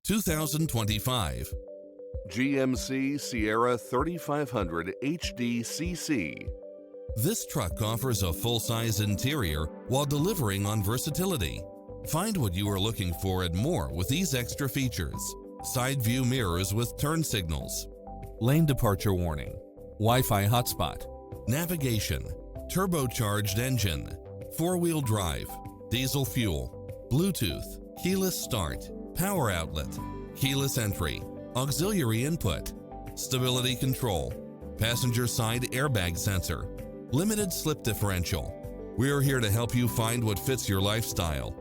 2025 GMC Sierra 3500 HD This truck offers a full-size interior while delivering on versatility. Find what you are looking for and more with these extra features. Side view mirrors with turn signals, lane departure warning, Wi-Fi hotspot, navigation, turbocharged engine, four-wheel drive, diesel fuel, Bluetooth, keyless start, power outlet, keyless entry, auxiliary input, stability control, passenger side airbag sensor, limited slip differential. We're here to help you find what fits your lifestyle.